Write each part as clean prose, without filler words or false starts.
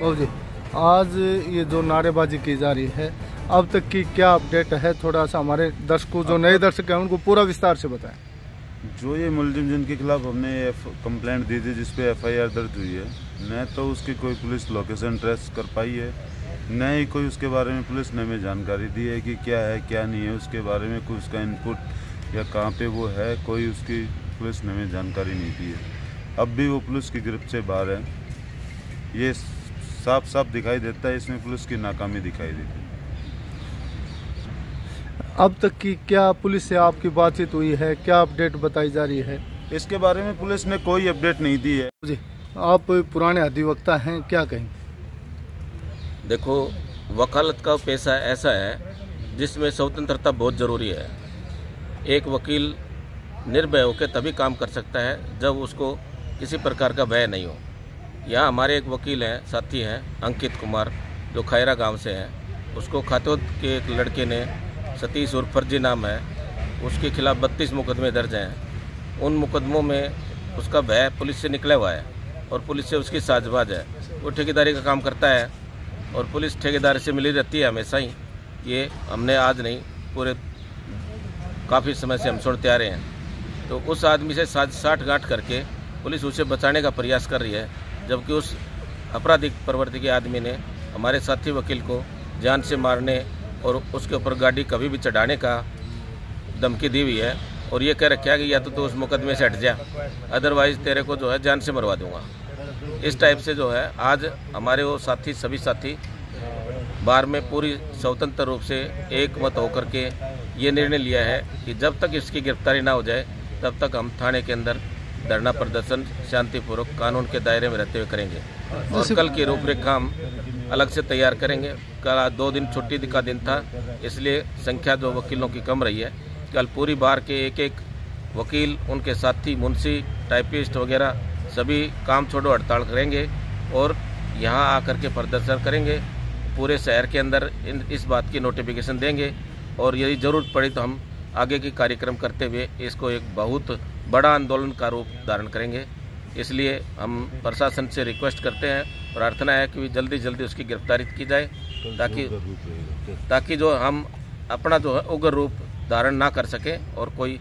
बाबू जी, आज ये जो नारेबाजी की जा रही है, अब तक की क्या अपडेट है? थोड़ा सा हमारे दर्शकों, जो नए दर्शक हैं, उनको पूरा विस्तार से बताएं। जो ये मुलजिम जिनके खिलाफ हमने कंप्लेंट दी थी, जिसपे FIR दर्ज हुई है, न तो उसकी कोई पुलिस लोकेशन ट्रेस कर पाई है, न ही कोई उसके बारे में पुलिस ने हमें जानकारी दी है कि क्या है क्या नहीं है, उसके बारे में कोई उसका इनपुट या कहाँ पे वो है, कोई उसकी पुलिस ने हमें जानकारी नहीं दी है। अब भी वो पुलिस की गिरफ्त से बाहर है। ये साफ साफ दिखाई देता है, इसमें पुलिस की नाकामी दिखाई देती है। अब तक की क्या पुलिस से आपकी बातचीत हुई है? क्या अपडेट बताई जा रही है? इसके बारे में पुलिस ने कोई अपडेट नहीं दी है। जी, आप पुराने अधिवक्ता हैं, क्या कहें? देखो, वकालत का पेशा ऐसा है जिसमें स्वतंत्रता बहुत ज़रूरी है। एक वकील निर्भय होकर तभी काम कर सकता है जब उसको किसी प्रकार का भय नहीं हो। यहाँ हमारे एक वकील हैं, साथी हैं, अंकित कुमार, जो खैरा गांव से हैं। उसको खातोद के एक लड़के ने, सतीश उर्फ फर्जी नाम है, उसके खिलाफ 32 मुकदमे दर्ज हैं। उन मुकदमों में उसका भय पुलिस से निकला हुआ है और पुलिस से उसकी साझबाज है। वो ठेकेदारी का काम करता है और पुलिस ठेकेदारी से मिली रहती है हमेशा ही। ये हमने आज नहीं, पूरे काफ़ी समय से हम सुनते आ रहे हैं। तो उस आदमी से साठ गांठ करके पुलिस उसे बचाने का प्रयास कर रही है, जबकि उस आपराधिक प्रवृत्ति के आदमी ने हमारे साथी वकील को जान से मारने और उसके ऊपर गाड़ी कभी भी चढ़ाने का धमकी दी हुई है और ये कह रखा है कि या तो उस मुकदमे से हट जा, अदरवाइज़ तेरे को जो है जान से मरवा दूंगा। इस टाइप से जो है आज हमारे वो साथी, सभी साथी बार में पूरी स्वतंत्र रूप से एक मत होकर के ये निर्णय लिया है कि जब तक इसकी गिरफ्तारी ना हो जाए तब तक हम थाने के अंदर धरना प्रदर्शन शांतिपूर्वक कानून के दायरे में रहते हुए करेंगे। और कल की रूपरेखा हम अलग से तैयार करेंगे। कल 2 दिन छुट्टी का दिन था, इसलिए संख्या जो वकीलों की कम रही है। कल पूरी बार के एक वकील, उनके साथी, मुंशी, टाइपिस्ट वगैरह सभी काम छोड़ो हड़ताल करेंगे और यहाँ आकर के प्रदर्शन करेंगे। पूरे शहर के अंदर इस बात की नोटिफिकेशन देंगे और यदि ज़रूरत पड़ी तो हम आगे की कार्यक्रम करते हुए इसको एक बहुत बड़ा आंदोलन का रूप धारण करेंगे। इसलिए हम प्रशासन से रिक्वेस्ट करते हैं, प्रार्थना है कि जल्दी जल्दी उसकी गिरफ्तारी की जाए, ताकि जो हम अपना जो है उग्र रूप धारण ना कर सकें और कोई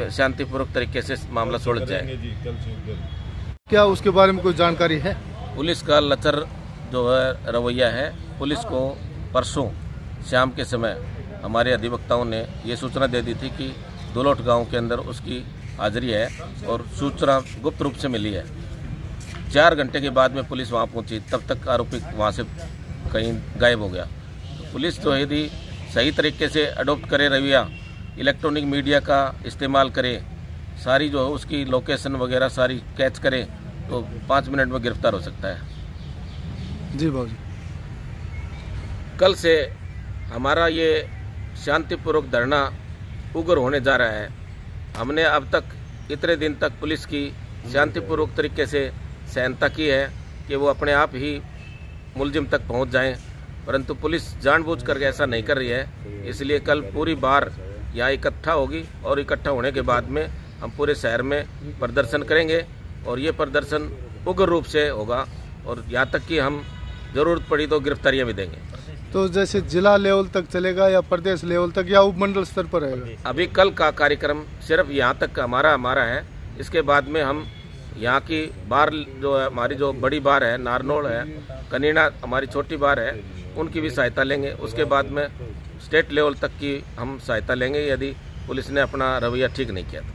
शांतिपूर्वक तरीके से मामला सुलझ जाए। क्या उसके बारे में कोई जानकारी है? पुलिस का लचर जो है रवैया है। पुलिस को परसों शाम के समय हमारे अधिवक्ताओं ने ये सूचना दे दी थी कि दुलोट गांव के अंदर उसकी हाजिरी है और सूचना गुप्त रूप से मिली है। 4 घंटे के बाद में पुलिस वहां पहुंची, तब तक आरोपी वहां से कहीं गायब हो गया। तो पुलिस जो यदि सही तरीके से अडॉप्ट करे रवैया, इलेक्ट्रॉनिक मीडिया का इस्तेमाल करे, सारी जो है उसकी लोकेशन वगैरह सारी कैच करे, तो 5 मिनट में गिरफ्तार हो सकता है। जी बाबू जी, कल से हमारा ये शांतिपूर्वक धरना उग्र होने जा रहा है। हमने अब तक इतने दिन तक पुलिस की शांतिपूर्वक तरीके से सहनता की है कि वो अपने आप ही मुलजिम तक पहुंच जाएं, परंतु पुलिस जानबूझ करके ऐसा नहीं कर रही है। इसलिए कल पूरी बार यहाँ इकट्ठा होगी और इकट्ठा होने के बाद में हम पूरे शहर में प्रदर्शन करेंगे और ये प्रदर्शन उग्र रूप से होगा और यहाँ तक कि हम ज़रूरत पड़ी तो गिरफ्तारियाँ भी देंगे। तो जैसे जिला लेवल तक चलेगा या प्रदेश लेवल तक या उपमंडल स्तर पर रहेगा? अभी कल का कार्यक्रम सिर्फ यहाँ तक हमारा है। इसके बाद में हम यहाँ की बार जो है, हमारी जो बड़ी बार है, नारनौल है, कनीना हमारी छोटी बार है, उनकी भी सहायता लेंगे। उसके बाद में स्टेट लेवल तक की हम सहायता लेंगे यदि पुलिस ने अपना रवैया ठीक नहीं किया तो।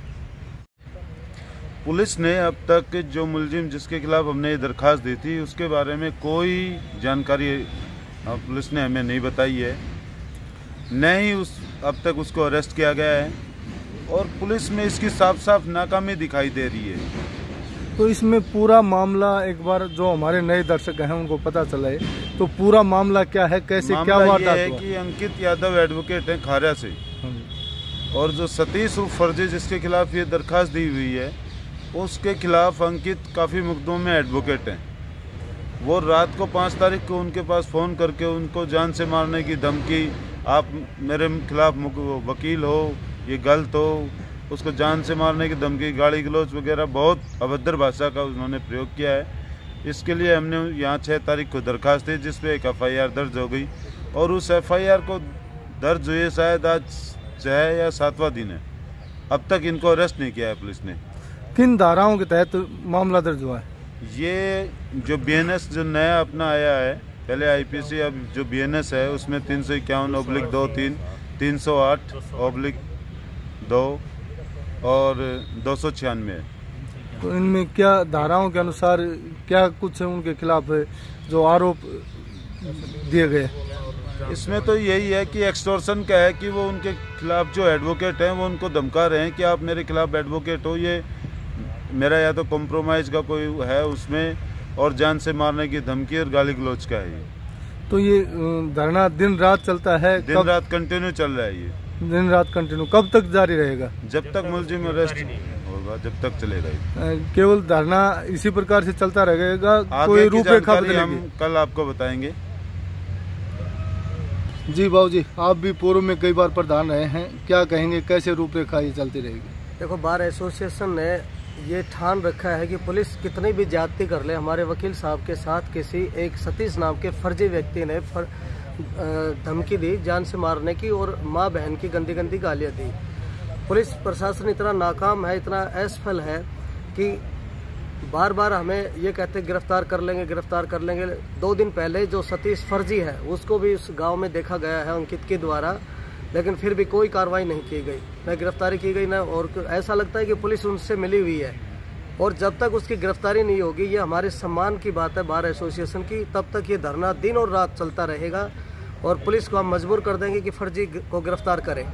पुलिस ने अब तक जो मुलजिम जिसके खिलाफ हमने ये दरख्वास्त दी थी, उसके बारे में कोई जानकारी पुलिस ने हमें नहीं बताई है, न ही अब तक उसको अरेस्ट किया गया है और पुलिस में इसकी साफ साफ नाकामी दिखाई दे रही है। तो इसमें पूरा मामला एक बार जो हमारे नए दर्शक हैं उनको पता चले, तो पूरा मामला क्या है, कैसे क्या वारदात है कि अंकित यादव एडवोकेट हैं खारा से, और जो सतीश उर्फ फर्जी जिसके खिलाफ ये दरख्वास्त दी हुई है, उसके खिलाफ अंकित काफ़ी मुकदमों में एडवोकेट हैं। वो रात को 5 तारीख को उनके पास फ़ोन करके उनको जान से मारने की धमकी, आप मेरे खिलाफ वकील हो, ये गलत हो, उसको जान से मारने की धमकी, गाली गलौज वगैरह बहुत अभद्र भाषा का उन्होंने प्रयोग किया है। इसके लिए हमने यहाँ 6 तारीख को दरखास्त दी, जिसपे एक FIR दर्ज हो गई और उस FIR को दर्ज हुए शायद आज 6 या 7वां दिन है। अब तक इनको अरेस्ट नहीं किया है पुलिस ने। किन धाराओं के तहत मामला दर्ज हुआ है? ये जो BNS जो नया अपना आया है, पहले IPC, अब जो BNS है उसमें 351/23, 308/2 और 296 है। तो इनमें क्या धाराओं के अनुसार क्या कुछ उनके खिलाफ जो आरोप दिए गए? इसमें तो यही है कि एक्सटॉर्शन का है कि वो उनके खिलाफ जो एडवोकेट हैं वो उनको धमका रहे हैं कि आप मेरे खिलाफ एडवोकेट हो, ये मेरा या तो कॉम्प्रोमाइज़ का कोई है उसमें, और जान से मारने की धमकी और गाली गलौज का है ये। तो ये धरना दिन रात चलता है? दिन रात कंटिन्यू चल रहा है ये। दिन रात कंटिन्यू कब तक जारी रहेगा? जब तक मुलजिम अरेस्ट होगा, जब तक चलेगा ये। केवल धरना इसी प्रकार से चलता रहेगा? कोई रूपरेखा हम कल आपको बताएंगे। जी बाबू जी, आप भी पूर्व में कई बार प्रधान रहे हैं, क्या कहेंगे कैसे रूपरेखा ये चलती रहेगी? देखो, बार एसोसिएशन ने ये ठान रखा है कि पुलिस कितनी भी ज्यादती कर ले, हमारे वकील साहब के साथ किसी एक सतीश नाम के फर्जी व्यक्ति ने धमकी दी जान से मारने की और माँ बहन की गंदी गंदी गालियाँ दी। पुलिस प्रशासन इतना नाकाम है, इतना असफल है कि बार बार हमें ये कहते गिरफ्तार कर लेंगे, गिरफ्तार कर लेंगे। 2 दिन पहले जो सतीश फर्जी है उसको भी उस गांव में देखा गया है अंकित के द्वारा, लेकिन फिर भी कोई कार्रवाई नहीं की गई, न गिरफ्तारी की गई, न और ऐसा लगता है कि पुलिस उनसे मिली हुई है। और जब तक उसकी गिरफ्तारी नहीं होगी, ये हमारे सम्मान की बात है बार एसोसिएशन की, तब तक ये धरना दिन और रात चलता रहेगा और पुलिस को हम मजबूर कर देंगे कि फर्जी को गिरफ्तार करें।